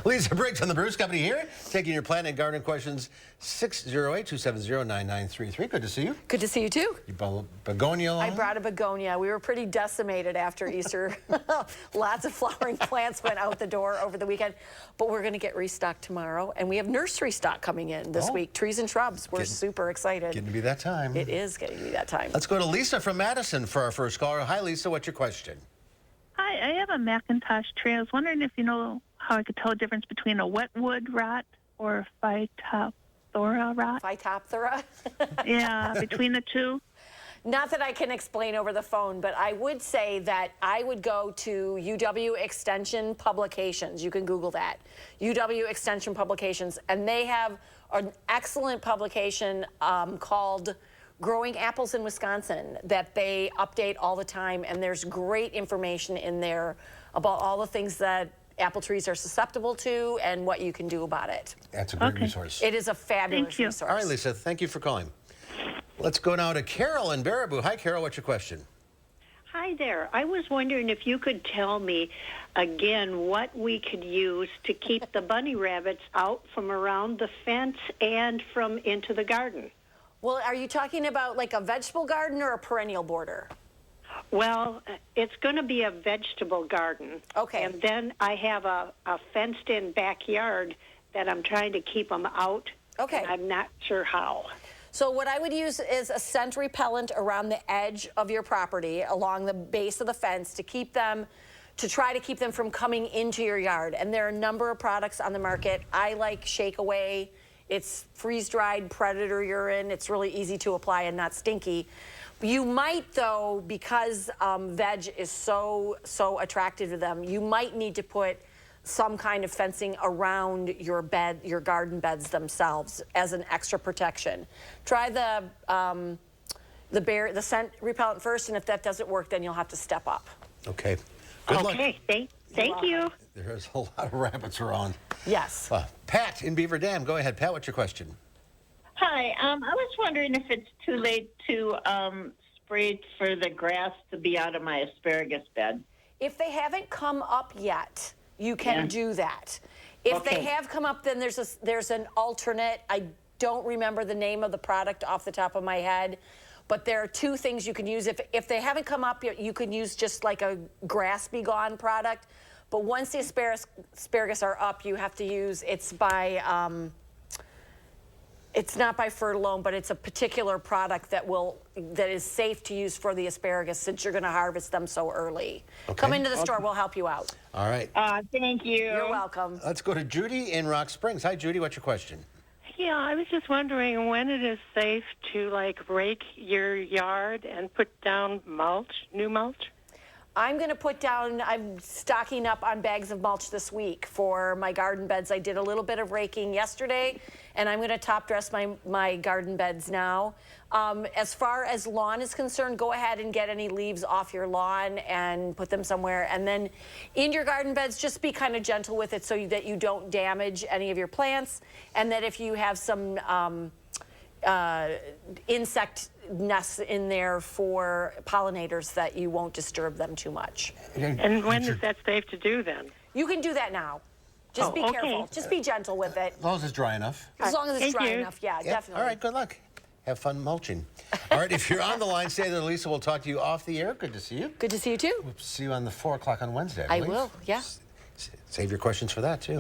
Lisa Briggs from the Bruce Company here, taking your plant and garden questions. 608-270-9933. Good to see you. Good to see you too. You brought a begonia along? I brought a begonia. We were pretty decimated after Easter. Lots of flowering plants went out the door over the weekend, but we're going to get restocked tomorrow, and we have nursery stock coming in this week. Trees and shrubs. We're super excited. Getting to be that time. It is getting to be that time. Let's go to Lisa from Madison for our first caller. Hi, Lisa. What's your question? Hi, I have a Macintosh tree. I was wondering if you know how I could tell the difference between a wetwood rot or a Phytophthora rot. Phytophthora? Yeah, between the two. Not that I can explain over the phone, but I would say that I would go to UW Extension Publications. You can Google that. UW Extension Publications. And they have an excellent publication called Growing Apples in Wisconsin that they update all the time. And there's great information in there about all the things that apple trees are susceptible to and what you can do about it. That's a great resource. It is a fabulous resource. All right, Lisa, thank you for calling. Let's go now to Carol in Baraboo. Hi, Carol, what's your question? Hi there. I was wondering if you could tell me again what we could use to keep the bunny rabbits out from around the fence and from into the garden. Well, are you talking about like a vegetable garden or a perennial border? Well, it's going to be a vegetable garden. Okay. And then I have a fenced-in backyard that I'm trying to keep them out. Okay. And I'm not sure how. So what I would use is a scent repellent around the edge of your property, along the base of the fence, to try to keep them from coming into your yard. And there are a number of products on the market. I like Shake Away. It's freeze-dried predator urine. It's really easy to apply and not stinky. You might, though, because veg is so attractive to them, you might need to put some kind of fencing around your bed, your garden beds themselves, as an extra protection. Try the scent repellent first, and if that doesn't work, then you'll have to step up. Okay. Good luck. Okay. Thank you. There's a lot of rabbits around. Yes. Pat in Beaver Dam. Go ahead, Pat. What's your question? Hi, I was wondering if it's too late to spray for the grass to be out of my asparagus bed. If they haven't come up yet, you can do that. If they have come up, then there's an alternate. I don't remember the name of the product off the top of my head, but there are two things you can use. If they haven't come up yet, you can use just like a Grass Be Gone product. But once the asparagus are up, you have to use, it's not by Fertilome, but it's a particular product that is safe to use for the asparagus since you're going to harvest them so early. Okay. Come into the store. We'll help you out. All right. Thank you. You're welcome. Let's go to Judy in Rock Springs. Hi, Judy. What's your question? Yeah, I was just wondering when it is safe to, like, rake your yard and put down mulch, new mulch? I'm stocking up on bags of mulch this week for my garden beds. I did a little bit of raking yesterday, and I'm going to top dress my garden beds now. As far as lawn is concerned, go ahead and get any leaves off your lawn and put them somewhere. And then in your garden beds, just be kind of gentle with it so that you don't damage any of your plants, and that if you have some insect nests in there for pollinators, that you won't disturb them too much. And when is that safe to do then? You can do that now. Just be careful. Just be gentle with it. As long as it's dry enough. As long as it's dry enough, yeah, definitely. All right, good luck. Have fun mulching. All right, if you're on the line, stay there. Lisa will talk to you off the air. Good to see you. Good to see you, too. We'll see you on the 4 o'clock on Wednesday, I will, yeah. Save your questions for that, too.